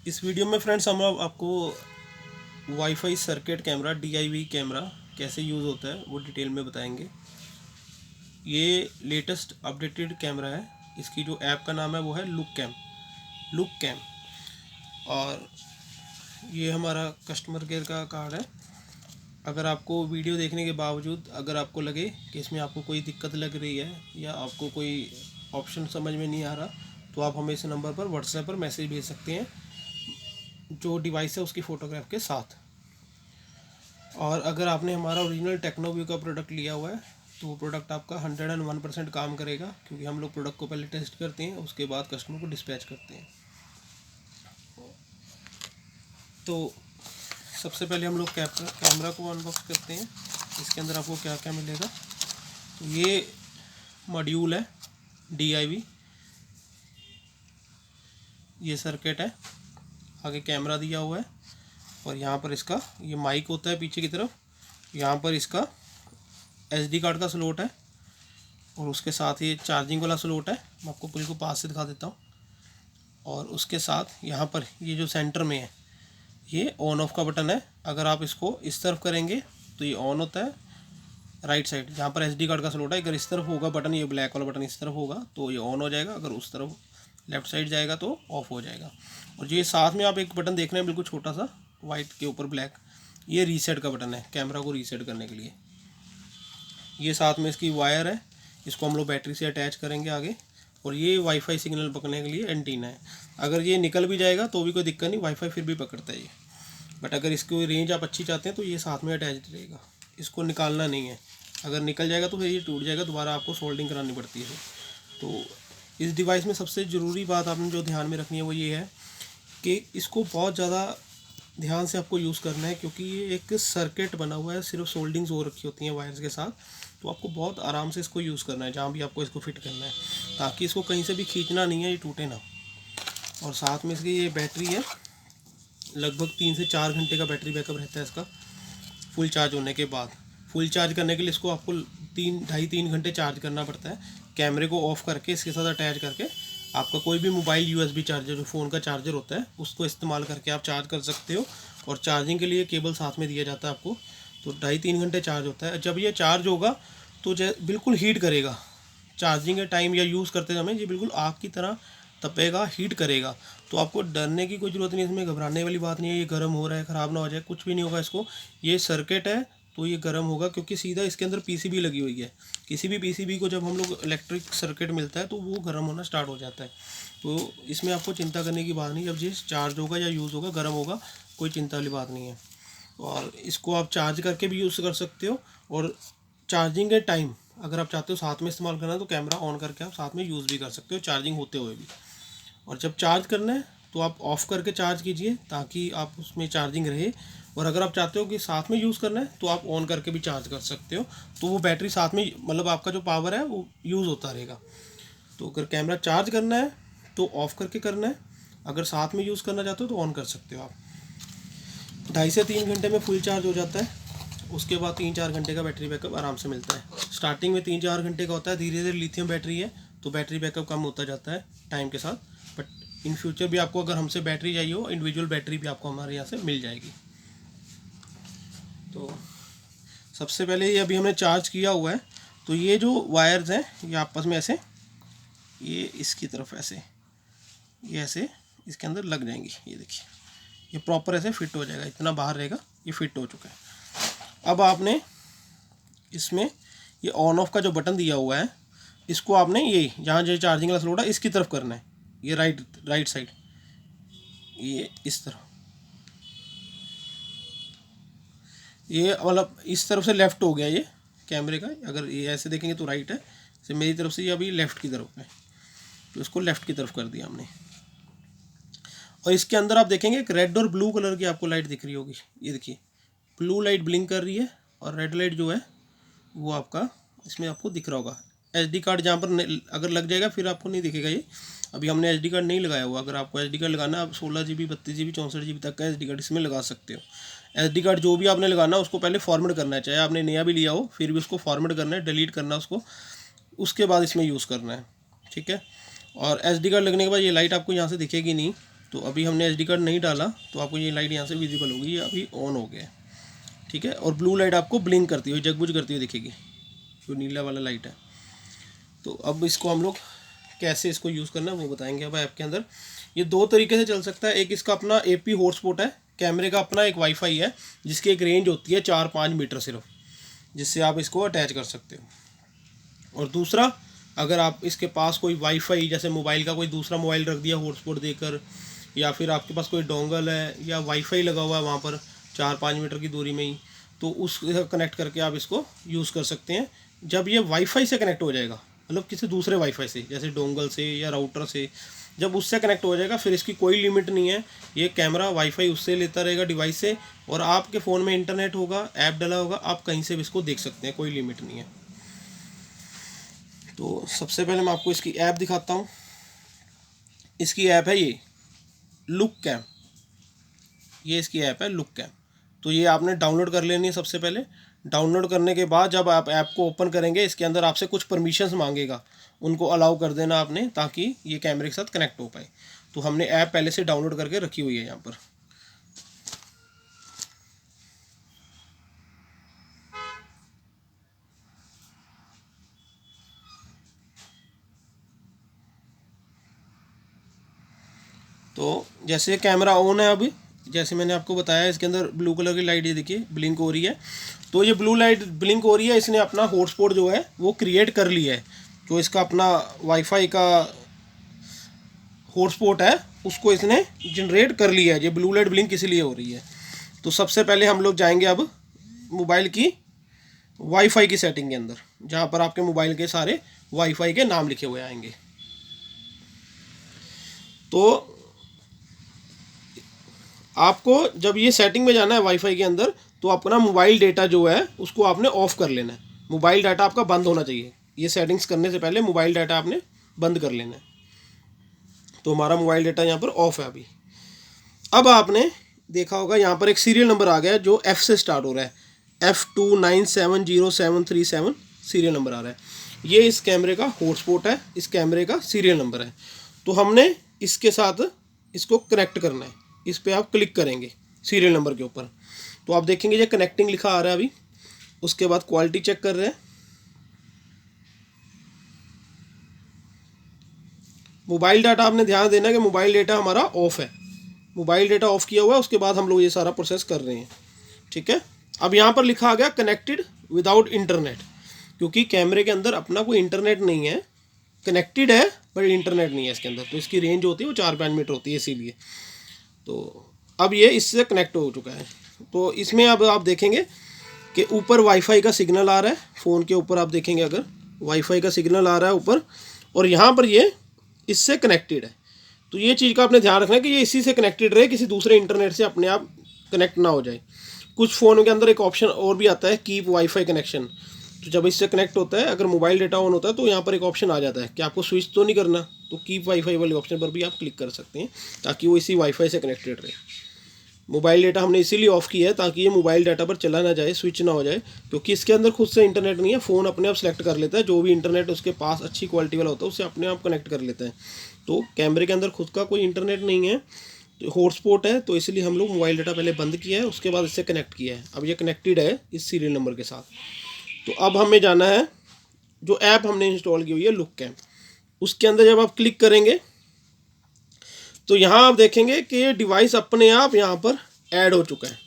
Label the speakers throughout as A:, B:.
A: इस वीडियो में फ्रेंड्स हम आपको wifi circuit camera DIV camera कैसे यूज़ होता है वो डिटेल में बताएंगे। ये लेटेस्ट अपडेटेड कैमरा है। इसकी जो ऐप का नाम है वो है लुक कैम। और ये हमारा कस्टमर केयर का कार्ड है। अगर आपको वीडियो देखने के बावजूद अगर आपको लगे कि इसमें आपको कोई दिक्कत लग रही है या आपको कोई ऑप्शन समझ में नहीं आ रहा, तो आप हमें इस नंबर पर व्हाट्सएप पर मैसेज भेज सकते हैं जो डिवाइस है उसकी फ़ोटोग्राफ के साथ। और अगर आपने हमारा ओरिजिनल टेक्नोव्यू का प्रोडक्ट लिया हुआ है तो वो प्रोडक्ट आपका 101% काम करेगा, क्योंकि हम लोग प्रोडक्ट को पहले टेस्ट करते हैं, उसके बाद कस्टमर को डिस्पैच करते हैं। तो सबसे पहले हम लोग कैमरा को अनबॉक्स करते हैं। इसके अंदर आपको क्या क्या मिलेगा। तो ये मॉड्यूल है DIV, ये सर्किट है, आगे कैमरा दिया हुआ है और यहाँ पर इसका ये माइक होता है पीछे की तरफ। यहाँ पर इसका SD कार्ड का स्लॉट है और उसके साथ ये चार्जिंग वाला स्लॉट है। मैं आपको बिल्कुल पास से दिखा देता हूँ। और उसके साथ यहाँ पर ये जो सेंटर में है ये ऑन ऑफ का बटन है। अगर आप इसको इस तरफ करेंगे तो ये ऑन होता है राइट साइड, जहाँ पर SD कार्ड का स्लॉट है। अगर इस तरफ होगा बटन, ये ब्लैक वाला बटन इस तरफ होगा तो ये ऑन हो जाएगा, अगर उस तरफ लेफ़्ट साइड जाएगा तो ऑफ़ हो जाएगा। और ये साथ में आप एक बटन देख रहे हैं बिल्कुल छोटा सा वाइट के ऊपर ब्लैक, ये रीसेट का बटन है, कैमरा को रीसेट करने के लिए। ये साथ में इसकी वायर है, इसको हम लोग बैटरी से अटैच करेंगे आगे। और ये वाईफाई सिग्नल पकड़ने के लिए एंटीना है। अगर ये निकल भी जाएगा तो भी कोई दिक्कत नहीं, वाईफाई फिर भी पकड़ता है ये। बट अगर इसकी रेंज आप अच्छी चाहते हैं तो ये साथ में अटैच रहेगा, इसको निकालना नहीं है। अगर निकल जाएगा तो फिर ये टूट जाएगा, दोबारा आपको सोल्डिंग करानी पड़ती है। तो इस डिवाइस में सबसे ज़रूरी बात आपने जो ध्यान में रखनी है वो ये है कि इसको बहुत ज़्यादा ध्यान से आपको यूज़ करना है, क्योंकि ये एक सर्किट बना हुआ है, सिर्फ सोल्डिंग्स हो रखी होती हैं वायर्स के साथ। तो आपको बहुत आराम से इसको यूज़ करना है जहाँ भी आपको इसको फिट करना है, ताकि इसको कहीं से भी खींचना नहीं है, ये टूटे ना। और साथ में इसकी ये बैटरी है, लगभग 3 से 4 घंटे का बैटरी बैकअप रहता है इसका फुल चार्ज होने के बाद। फुल चार्ज करने के लिए इसको आपको 3-2.5-3 घंटे चार्ज करना पड़ता है। कैमरे को ऑफ करके इसके साथ अटैच करके आपका कोई भी मोबाइल USB चार्जर जो फ़ोन का चार्जर होता है उसको इस्तेमाल करके आप चार्ज कर सकते हो। और चार्जिंग के लिए केबल साथ में दिया जाता है आपको। तो 2.5-3 घंटे चार्ज होता है। जब ये चार्ज होगा तो बिल्कुल हीट करेगा। चार्जिंग के टाइम या यूज़ करते समय ये बिल्कुल आग की तरह तपेगा, हीट करेगा। तो आपको डरने की कोई ज़रूरत नहीं, इसमें घबराने वाली बात नहीं है। ये गर्म हो रहा है, ख़राब ना हो जाए, कुछ भी नहीं होगा इसको। ये सर्किट है तो ये गर्म होगा, क्योंकि सीधा इसके अंदर PCB लगी हुई है। किसी भी PCB को जब हम लोग इलेक्ट्रिक सर्किट मिलता है तो वो गर्म होना स्टार्ट हो जाता है। तो इसमें आपको चिंता करने की बात नहीं, जब ये चार्ज होगा या यूज़ होगा, गर्म होगा, कोई चिंता वाली बात नहीं है। और इसको आप चार्ज करके भी यूज़ कर सकते हो। और चार्जिंग के टाइम अगर आप चाहते हो साथ में इस्तेमाल करना है तो कैमरा ऑन करके आप साथ में यूज़ भी कर सकते हो, चार्जिंग होते हुए भी। और जब चार्ज करना है तो आप ऑफ़ करके चार्ज कीजिए ताकि आप उसमें चार्जिंग रहे। और अगर आप चाहते हो कि साथ में यूज़ करना है तो आप ऑन करके भी चार्ज कर सकते हो, तो वो बैटरी साथ में, मतलब आपका जो पावर है वो यूज़ होता रहेगा। तो अगर कैमरा चार्ज करना है तो ऑफ़ करके करना है, अगर साथ में यूज़ करना चाहते हो तो ऑन कर सकते हो आप। 2.5 से 3 घंटे में फुल चार्ज हो जाता है। उसके बाद 3-4 घंटे का बैटरी बैकअप आराम से मिलता है। स्टार्टिंग में 3-4 घंटे का होता है, धीरे धीरे लिथियम बैटरी है तो बैटरी बैकअप कम होता जाता है टाइम के साथ। बट इन फ्यूचर भी आपको अगर हमसे बैटरी चाहिए हो, इंडिविजुअल बैटरी भी आपको हमारे यहाँ से मिल जाएगी। तो सबसे पहले ये अभी हमने चार्ज किया हुआ है, तो ये जो वायर्स हैं ये आपस में ऐसे, ये इसकी तरफ ऐसे, ये ऐसे इसके अंदर लग जाएंगी। ये देखिए, ये प्रॉपर ऐसे फिट हो जाएगा, इतना बाहर रहेगा, ये फिट हो चुका है। अब आपने इसमें ये ऑन ऑफ का जो बटन दिया हुआ है, इसको आपने ये जहाँ जो चार्जिंग वाला स्लॉट है इसकी तरफ करना है। ये राइट साइड, ये इस तरफ, ये मतलब इस तरफ से लेफ़्ट हो गया ये कैमरे का। अगर ये ऐसे देखेंगे तो राइट है, जैसे मेरी तरफ से ये अभी लेफ़्ट की तरफ है, तो इसको लेफ़्ट की तरफ कर दिया हमने। और इसके अंदर आप देखेंगे एक रेड और ब्लू कलर की आपको लाइट दिख रही होगी। ये देखिए, ब्लू लाइट ब्लिंक कर रही है और रेड लाइट जो है वो आपका इसमें आपको दिख रहा होगा। SD कार्ड जहाँ पर अगर लग जाएगा फिर आपको नहीं दिखेगा ये। अभी हमने SD कार्ड नहीं लगाया हुआ। अगर आपको SD कार्ड लगाना है, आप 16 GB 32 GB 64 GB तक का SD कार्ड इसमें लगा सकते हो। SD कार्ड जो भी आपने लगाना है उसको पहले फॉर्मेट करना है, चाहे आपने नया भी लिया हो फिर भी उसको फॉर्मेट करना है, डिलीट करना है उसको, उसके बाद इसमें यूज़ करना है, ठीक है। और SD कार्ड लगने के बाद ये लाइट आपको यहाँ से दिखेगी नहीं, तो अभी हमने एसडी कार्ड नहीं डाला तो आपको ये लाइट यहाँ से विजिबल होगी, ये अभी ऑन हो गया है, ठीक है। और ब्लू लाइट आपको ब्लिंक करती हुई, जगबुझ करती हुई दिखेगी, जो नीला वाला लाइट है। तो अब इसको हम लोग कैसे इसको यूज़ करना है वो बताएंगे अब ऐप के अंदर। ये दो तरीके से चल सकता है। एक इसका अपना AP हॉटस्पॉट है, कैमरे का अपना एक वाईफाई है जिसकी एक रेंज होती है 4-5 मीटर सिर्फ, जिससे आप इसको अटैच कर सकते हो। और दूसरा, अगर आप इसके पास कोई वाईफाई जैसे मोबाइल का कोई दूसरा मोबाइल रख दिया हॉटस्पॉट देकर, या फिर आपके पास कोई डोंगल है या वाईफाई लगा हुआ है वहाँ पर 4-5 मीटर की दूरी में ही, तो उससे कनेक्ट करके आप इसको यूज़ कर सकते हैं। जब ये वाईफाई से कनेक्ट हो जाएगा, मतलब किसी दूसरे वाईफाई से जैसे डोंगल से या राउटर से, जब उससे कनेक्ट हो जाएगा फिर इसकी कोई लिमिट नहीं है। ये कैमरा वाईफाई उससे लेता रहेगा डिवाइस से, और आपके फ़ोन में इंटरनेट होगा, ऐप डला होगा, आप कहीं से भी इसको देख सकते हैं, कोई लिमिट नहीं है। तो सबसे पहले मैं आपको इसकी ऐप दिखाता हूँ। इसकी ऐप है ये लुक कैम, ये इसकी ऐप है लुक कैम। तो ये आपने डाउनलोड कर लेनी है सबसे पहले। डाउनलोड करने के बाद जब आप ऐप को ओपन करेंगे, इसके अंदर आपसे कुछ परमिशंस मांगेगा, उनको अलाउ कर देना आपने, ताकि ये कैमरे के साथ कनेक्ट हो पाए। तो हमने ऐप पहले से डाउनलोड करके रखी हुई है यहाँ पर। तो जैसे कैमरा ऑन है अभी, जैसे मैंने आपको बताया, इसके अंदर ब्लू कलर की लाइट ये देखिए ब्लिंक हो रही है। तो ये ब्लू लाइट ब्लिंक हो रही है, इसने अपना हॉटस्पॉट जो है वो क्रिएट कर लिया है। जो इसका अपना वाईफाई का हॉटस्पॉट है उसको इसने जनरेट कर लिया है। ये ब्लू लाइट ब्लिंक इसीलिए हो रही है। तो सबसे पहले हम लोग जाएंगे अब मोबाइल की वाईफाई की सेटिंग के अंदर, जहाँ पर आपके मोबाइल के सारे वाईफाई के नाम लिखे हुए आएंगे। तो आपको जब ये सेटिंग में जाना है वाईफाई के अंदर, तो अपना मोबाइल डेटा जो है उसको आपने ऑफ़ कर लेना है। मोबाइल डाटा आपका बंद होना चाहिए। ये सेटिंग्स करने से पहले मोबाइल डाटा आपने बंद कर लेना है। तो हमारा मोबाइल डाटा यहाँ पर ऑफ़ है अभी। अब आपने देखा होगा यहाँ पर एक सीरियल नंबर आ गया है जो F से स्टार्ट हो रहा है, F29700737 सीरियल नंबर आ रहा है। ये इस कैमरे का हॉटस्पॉट है, इस कैमरे का सीरियल नंबर है। तो हमने इसके साथ इसको कनेक्ट करना है। इस पर आप क्लिक करेंगे सीरियल नंबर के ऊपर, तो आप देखेंगे ये कनेक्टिंग लिखा आ रहा है अभी। उसके बाद क्वालिटी चेक कर रहे हैं। मोबाइल डाटा आपने ध्यान देना है कि मोबाइल डाटा हमारा ऑफ है, मोबाइल डाटा ऑफ किया हुआ है। उसके बाद हम लोग ये सारा प्रोसेस कर रहे हैं, ठीक है। अब यहाँ पर लिखा आ गया कनेक्टेड विदाउट इंटरनेट, क्योंकि कैमरे के अंदर अपना कोई इंटरनेट नहीं है। कनेक्टेड है पर इंटरनेट नहीं है इसके अंदर, तो इसकी रेंज होती है वो 4-5 मीटर होती है इसीलिए। तो अब ये इससे कनेक्ट हो चुका है। तो इसमें अब आप देखेंगे कि ऊपर वाईफाई का सिग्नल आ रहा है। फ़ोन के ऊपर आप देखेंगे अगर वाईफाई का सिग्नल आ रहा है ऊपर, और यहाँ पर ये इससे कनेक्टेड है। तो ये चीज़ का आपने ध्यान रखना है कि ये इसी से कनेक्टेड रहे, किसी दूसरे इंटरनेट से अपने आप कनेक्ट ना हो जाए। कुछ फ़ोन के अंदर एक ऑप्शन और भी आता है, कीप वाईफाई कनेक्शन। तो जब इससे कनेक्ट होता है, अगर मोबाइल डेटा ऑन होता है, तो यहाँ पर एक ऑप्शन आ जाता है कि आपको स्विच तो नहीं करना, तो कीप वाईफाई वाले ऑप्शन पर भी आप क्लिक कर सकते हैं, ताकि वो इसी वाईफाई से कनेक्टेड रहे। मोबाइल डेटा हमने इसीलिए ऑफ़ किया है ताकि ये मोबाइल डाटा पर चला ना जाए, स्विच ना हो जाए, क्योंकि इसके अंदर खुद से इंटरनेट नहीं है। फ़ोन अपने आप सेलेक्ट कर लेता है, जो भी इंटरनेट उसके पास अच्छी क्वालिटी वाला होता है उससे अपने आप कनेक्ट कर लेता है। तो कैमरे के अंदर खुद का कोई इंटरनेट नहीं है, तो हॉटस्पॉट है, तो इसलिए हम लोग मोबाइल डाटा पहले बंद किया है, उसके बाद इससे कनेक्ट किया है। अब ये कनेक्टेड है इस सीरियल नंबर के साथ। तो अब हमें जाना है जो ऐप हमने इंस्टॉल की हुई है लुक कैम, उसके अंदर जब आप क्लिक करेंगे तो यहाँ आप देखेंगे कि ये डिवाइस अपने आप यहाँ पर ऐड हो चुका है।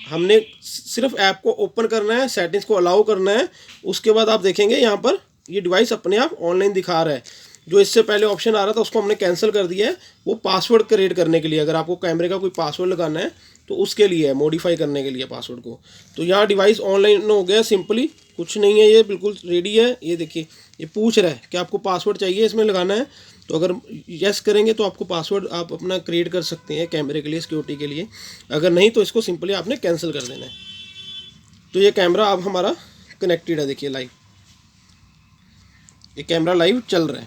A: हमने सिर्फ ऐप को ओपन करना है, सेटिंग्स को अलाउ करना है, उसके बाद आप देखेंगे यहाँ पर ये डिवाइस अपने आप ऑनलाइन दिखा रहा है। जो इससे पहले ऑप्शन आ रहा था उसको हमने कैंसिल कर दिया है, वो पासवर्ड क्रिएट करने के लिए। अगर आपको कैमरे का कोई पासवर्ड लगाना है तो उसके लिए है, मॉडिफाई करने के लिए पासवर्ड को। तो यहाँ डिवाइस ऑनलाइन हो गया, सिंपली कुछ नहीं है, ये बिल्कुल रेडी है। ये देखिए ये पूछ रहा है कि आपको पासवर्ड चाहिए इसमें लगाना है, तो अगर यस करेंगे तो आपको पासवर्ड आप अपना क्रिएट कर सकते हैं कैमरे के लिए, सिक्योरिटी के लिए। अगर नहीं तो इसको सिंपली आपने कैंसिल कर देना है। तो ये कैमरा अब हमारा कनेक्टेड है, देखिए लाइव, ये कैमरा लाइव चल रहा है।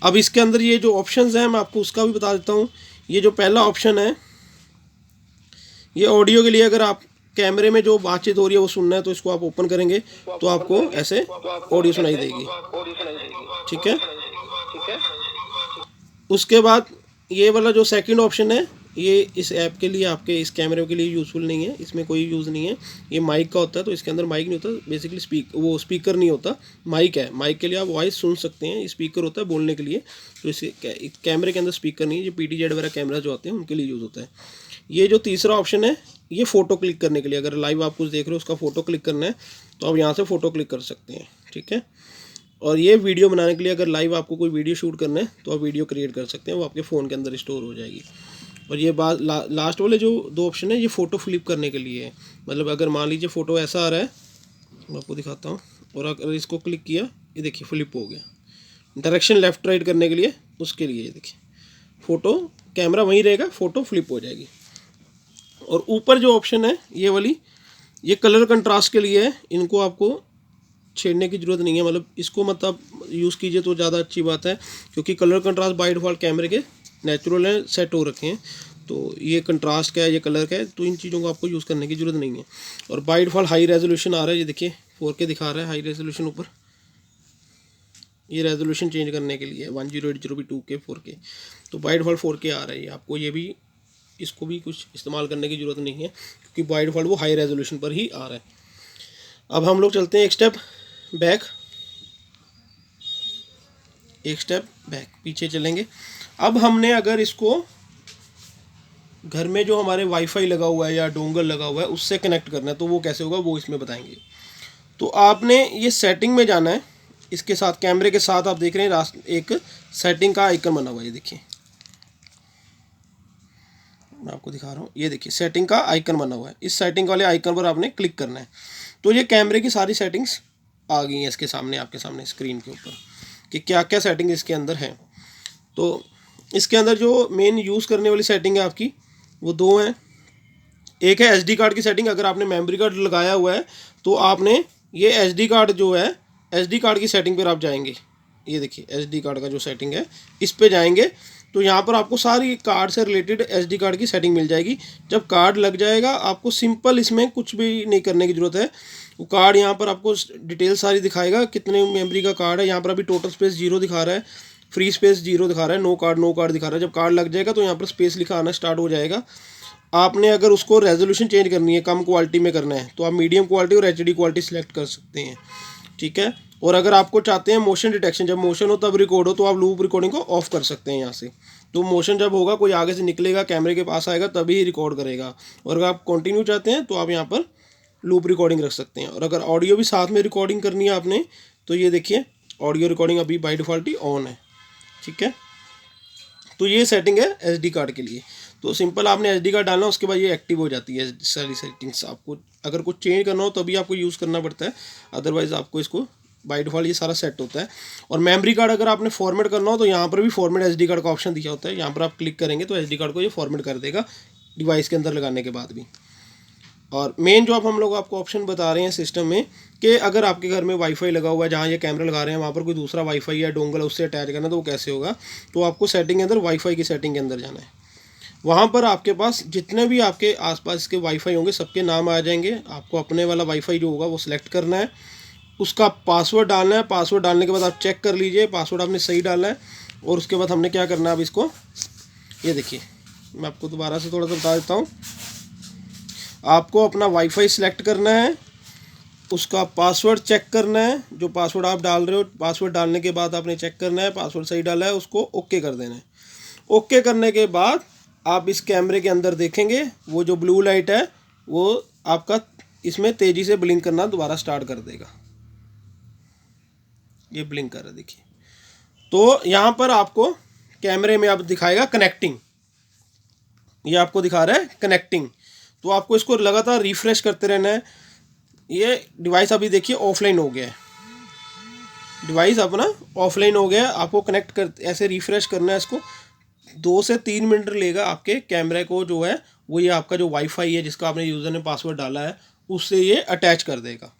A: अब इसके अंदर ये जो ऑप्शंस हैं मैं आपको उसका भी बता देता हूँ। ये जो पहला ऑप्शन है ये ऑडियो के लिए, अगर आप कैमरे में जो बातचीत हो रही है वो सुनना है तो इसको आप ओपन करेंगे तो आपको ऐसे ऑडियो सुनाई देगी, ठीक है। उसके बाद ये वाला जो सेकंड ऑप्शन है, ये इस ऐप के लिए, आपके इस कैमरे के लिए यूज़फुल नहीं है, इसमें कोई यूज़ नहीं है। ये माइक का होता है, तो इसके अंदर माइक नहीं होता, बेसिकली स्पीकर नहीं होता, माइक है। माइक के लिए आप वॉइस सुन सकते हैं, स्पीकर होता है बोलने के लिए। तो इस कैमरे के अंदर स्पीकर नहीं है। ये PTZ वगैरह कैमरा जो आते हैं उनके लिए यूज़ होता है। ये जो तीसरा ऑप्शन है, ये फ़ोटो क्लिक करने के लिए, अगर लाइव आप कुछ देख रहे हो उसका फ़ोटो क्लिक करना है तो आप यहाँ से फ़ोटो क्लिक कर सकते हैं, ठीक है। और ये वीडियो बनाने के लिए, अगर लाइव आपको कोई वीडियो शूट करना है तो आप वीडियो क्रिएट कर सकते हैं, वो आपके फ़ोन के अंदर स्टोर हो जाएगी। और ये लास्ट वाले जो 2 ऑप्शन है, ये फ़ोटो फ्लिप करने के लिए है। मतलब अगर मान लीजिए फ़ोटो ऐसा आ रहा है, मैं आपको दिखाता हूँ, और अगर इसको क्लिक किया, ये देखिए फ्लिप हो गया। डायरेक्शन लेफ़्ट राइट करने के लिए, उसके लिए ये देखिए फ़ोटो, कैमरा वहीं रहेगा, फ़ोटो फ्लिप हो जाएगी। और ऊपर जो ऑप्शन है ये वाली, ये कलर कंट्रास्ट के लिए है। इनको आपको छेड़ने की ज़रूरत नहीं है, मतलब इसको मत आप यूज़ कीजिए तो ज़्यादा अच्छी बात है, क्योंकि कलर कंट्रास्ट बाय डिफ़ॉल्ट कैमरे के नेचुरल है, सेट हो रखे हैं। तो ये कंट्रास्ट का है, ये कलर का है, तो इन चीज़ों को आपको यूज़ करने की ज़रूरत नहीं है। और बाय डिफ़ॉल्ट हाई रेजोल्यूशन आ रहा है, ये देखिए 4K दिखा रहा है, हाई रेजोल्यूशन ऊपर। ये रेजोल्यूशन चेंज करने के लिए 1080 भी 2K 4K, तो बाय डिफ़ॉल्ट 4K आ रहा है। आपको ये भी, इसको भी कुछ इस्तेमाल करने की ज़रूरत नहीं है, क्योंकि बाय डिफ़ॉल्ट वो हाई रेजोल्यूशन पर ही आ रहा है। अब हम लोग चलते हैं एक स्टेप बैक, पीछे चलेंगे। अब हमने अगर इसको घर में जो हमारे वाईफाई लगा हुआ है या डोंगल लगा हुआ है उससे कनेक्ट करना है, तो वो कैसे होगा वो इसमें बताएंगे। तो आपने ये सेटिंग में जाना है, इसके साथ कैमरे के साथ आप देख रहे हैं एक सेटिंग का आइकन बना हुआ है, ये देखिए मैं आपको दिखा रहा हूँ, ये देखिए सेटिंग का आइकन बना हुआ है। इस सेटिंग वाले आइकन पर आपने क्लिक करना है, तो ये कैमरे की सारी सेटिंग्स आ गई हैं इसके सामने, आपके सामने स्क्रीन के ऊपर, कि क्या क्या सेटिंग इसके अंदर है। तो इसके अंदर जो मेन यूज़ करने वाली सेटिंग है आपकी, वो 2 हैं। एक है SD कार्ड की सेटिंग। अगर आपने मेमोरी कार्ड लगाया हुआ है तो आपने ये SD कार्ड जो है, SD कार्ड की सेटिंग पर आप जाएंगे, ये देखिए SD कार्ड का जो सेटिंग है इस पे जाएंगे, तो यहाँ पर आपको सारी कार्ड से रिलेटेड SD कार्ड की सेटिंग मिल जाएगी। जब कार्ड लग जाएगा आपको सिंपल, इसमें कुछ भी नहीं करने की ज़रूरत है। वो कार्ड यहाँ पर आपको डिटेल सारी दिखाएगा, कितने मेमोरी का कार्ड है। यहाँ पर अभी टोटल स्पेस 0 दिखा रहा है, फ्री स्पेस 0 दिखा रहा है, नो कार्ड दिखा रहा है। जब कार्ड लग जाएगा तो यहाँ पर स्पेस लिखा आना स्टार्ट हो जाएगा। आपने अगर उसको रेजोल्यूशन चेंज करनी है, कम क्वालिटी में करना है, तो आप मीडियम क्वालिटी और HD क्वालिटी सेलेक्ट कर सकते हैं, ठीक है। और अगर आपको चाहते हैं मोशन डिटेक्शन, जब मोशन हो तब रिकॉर्ड हो, तो आप लूप रिकॉर्डिंग को ऑफ कर सकते हैं यहाँ से। तो मोशन जब होगा, कोई आगे से निकलेगा कैमरे के पास आएगा तभी रिकॉर्ड करेगा। और अगर आप कंटिन्यू चाहते हैं तो आप यहाँ पर लूप रिकॉर्डिंग रख सकते हैं। और अगर ऑडियो भी साथ में रिकॉर्डिंग करनी है आपने, तो ये देखिए ऑडियो रिकॉर्डिंग अभी बाय डिफ़ॉल्ट ही ऑन है, ठीक है। तो ये सेटिंग है SD कार्ड के लिए। तो सिंपल आपने SD कार्ड डालना, उसके बाद ये एक्टिव हो जाती है सारी सेटिंग्स। आपको अगर कुछ चेंज करना हो तभी आपको यूज़ करना पड़ता है, अदरवाइज़ आपको इसको बाय डिफ़ॉल्ट ये सारा सेट होता है। और मेमोरी कार्ड अगर आपने फॉर्मेट करना हो तो यहाँ पर भी फॉर्मेट SD कार्ड का ऑप्शन दिया होता है। यहाँ पर आप क्लिक करेंगे तो SD कार्ड को ये फॉर्मेट कर देगा डिवाइस के अंदर लगाने के बाद भी। और मेन जो हम लोग आपको ऑप्शन बता रहे हैं सिस्टम में, कि अगर आपके घर में वाईफाई लगा हुआ है, जहाँ ये कैमरा लगा रहे हैं वहाँ पर कोई दूसरा वाईफाई या डोंगल उससे अटैच करना, तो वो कैसे होगा। तो आपको सेटिंग के अंदर वाईफाई की सेटिंग के अंदर जाना है। वहाँ पर आपके पास जितने भी आपके आसपास के वाईफाई होंगे सबके नाम आ जाएंगे। आपको अपने वाला वाईफाई जो होगा वो सिलेक्ट करना है, उसका पासवर्ड डालना है। पासवर्ड डालने के बाद आप चेक कर लीजिए पासवर्ड आपने सही डालना है। और उसके बाद हमने क्या करना है, अब इसको ये देखिए मैं आपको दोबारा से थोड़ा सा बता देता हूँ। आपको अपना वाईफाई सिलेक्ट करना है, उसका पासवर्ड चेक करना है, जो पासवर्ड आप डाल रहे हो, पासवर्ड डालने के बाद आपने चेक करना है पासवर्ड सही डाला है, उसको ओके कर देना है। ओके करने के बाद आप इस कैमरे के अंदर देखेंगे वो जो ब्लू लाइट है वो आपका इसमें तेज़ी से ब्लिंक करना दोबारा स्टार्ट कर देगा। ये ब्लिंक कर रहा है देखिए। तो यहाँ पर आपको कैमरे में आप दिखाएगा कनेक्टिंग, ये आपको दिखा रहा है कनेक्टिंग। तो आपको इसको लगातार रिफ्रेश करते रहना है। ये डिवाइस अभी देखिए ऑफलाइन हो गया है, डिवाइस अपना ऑफलाइन हो गया है। आपको कनेक्ट कर ऐसे रिफ्रेश करना है इसको। 2 से 3 मिनट लेगा आपके कैमरे को जो है वो, ये आपका जो वाईफाई है जिसका आपने यूज़र ने पासवर्ड डाला है उससे ये अटैच कर देगा।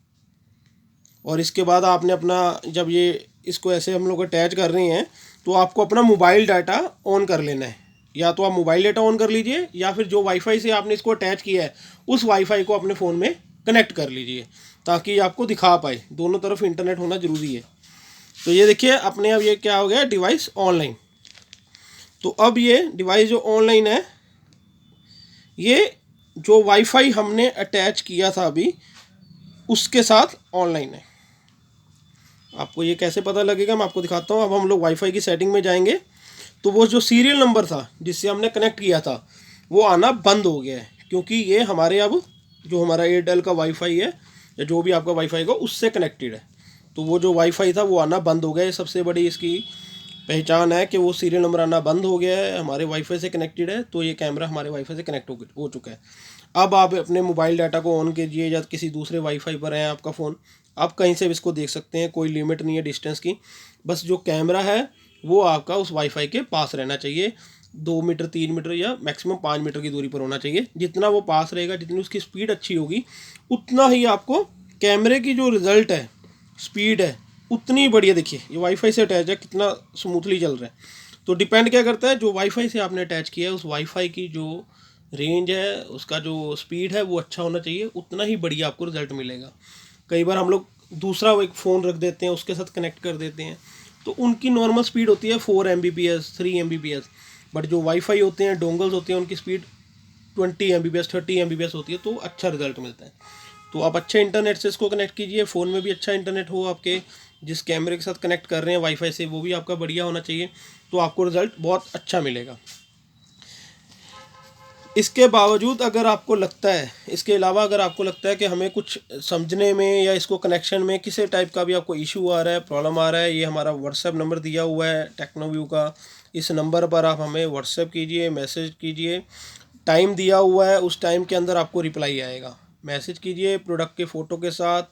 A: और इसके बाद आपने अपना, जब ये इसको ऐसे हम लोग अटैच कर रहे हैं तो आपको अपना मोबाइल डाटा ऑन कर लेना है। या तो आप मोबाइल डाटा ऑन कर लीजिए या फिर जो वाईफाई से आपने इसको अटैच किया है उस वाईफाई को अपने फ़ोन में कनेक्ट कर लीजिए, ताकि आपको दिखा पाए। दोनों तरफ इंटरनेट होना ज़रूरी है। तो ये देखिए अपने अब ये क्या हो गया, डिवाइस ऑनलाइन। तो अब ये डिवाइस जो ऑनलाइन है, ये जो वाईफाई हमने अटैच किया था अभी उसके साथ ऑनलाइन है। आपको ये कैसे पता लगेगा, मैं आपको दिखाता हूँ। अब हम लोग वाईफाई की सेटिंग में जाएंगे, तो वो जो सीरियल नंबर था जिससे हमने कनेक्ट किया था वो आना बंद हो गया है, क्योंकि ये हमारे अब जो हमारा एयरटेल का वाईफाई है या जो भी आपका वाईफाई का उससे कनेक्टेड है। तो वो जो वाईफाई था वो आना बंद हो गया है। सबसे बड़ी इसकी पहचान है कि वो सीरियल नंबर आना बंद हो गया है, हमारे वाईफाई से कनेक्टेड है। तो ये कैमरा हमारे वाईफाई से कनेक्ट हो चुका है। अब आप अपने मोबाइल डाटा को ऑन कीजिए या किसी दूसरे वाईफाई पर है आपका फ़ोन, आप कहीं से भी इसको देख सकते हैं, कोई लिमिट नहीं है डिस्टेंस की। बस जो कैमरा है वो आपका उस वाईफाई के पास रहना चाहिए, 2 मीटर 3 मीटर या मैक्सिमम 5 मीटर की दूरी पर होना चाहिए। जितना वो पास रहेगा, जितनी उसकी स्पीड अच्छी होगी, उतना ही आपको कैमरे की जो रिज़ल्ट है, स्पीड है, उतनी बढ़िया। देखिए ये वाईफाई से अटैच है, कितना स्मूथली चल रहा है। तो डिपेंड क्या करता है, जो वाईफाई से आपने अटैच किया है उस वाईफाई की जो रेंज है, उसका जो स्पीड है वो अच्छा होना चाहिए, उतना ही बढ़िया आपको रिजल्ट मिलेगा। कई बार हम लोग दूसरा एक फ़ोन रख देते हैं, उसके साथ कनेक्ट कर देते हैं, तो उनकी नॉर्मल स्पीड होती है 4 Mbps 3 Mbps, बट जो वाईफाई होते हैं, डोंगल्स होते हैं, उनकी स्पीड 20 Mbps 30 Mbps होती है, तो अच्छा रिजल्ट मिलता है। तो आप अच्छे इंटरनेट से इसको कनेक्ट कीजिए, फ़ोन में भी अच्छा इंटरनेट हो, आपके जिस कैमरे के साथ कनेक्ट कर रहे हैं वाईफाई से वो भी आपका बढ़िया होना चाहिए, तो आपको रिज़ल्ट बहुत अच्छा मिलेगा। इसके बावजूद अगर आपको लगता है, इसके अलावा अगर आपको लगता है कि हमें कुछ समझने में या इसको कनेक्शन में किसी टाइप का भी आपको इशू आ रहा है, प्रॉब्लम आ रहा है, ये हमारा व्हाट्सएप नंबर दिया हुआ है टेक्नोव्यू का, इस नंबर पर आप हमें व्हाट्सएप कीजिए, मैसेज कीजिए। टाइम दिया हुआ है, उस टाइम के अंदर आपको रिप्लाई आएगा। मैसेज कीजिए प्रोडक्ट के फ़ोटो के साथ,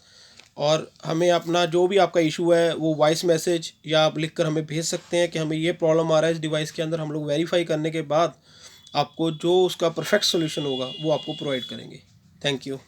A: और हमें अपना जो भी आपका इशू है वो वॉइस मैसेज या आप लिख कर हमें भेज सकते हैं कि हमें ये प्रॉब्लम आ रहा है इस डिवाइस के अंदर। हम लोग वेरीफाई करने के बाद आपको जो उसका परफेक्ट सोल्यूशन होगा वो आपको प्रोवाइड करेंगे। Thank you.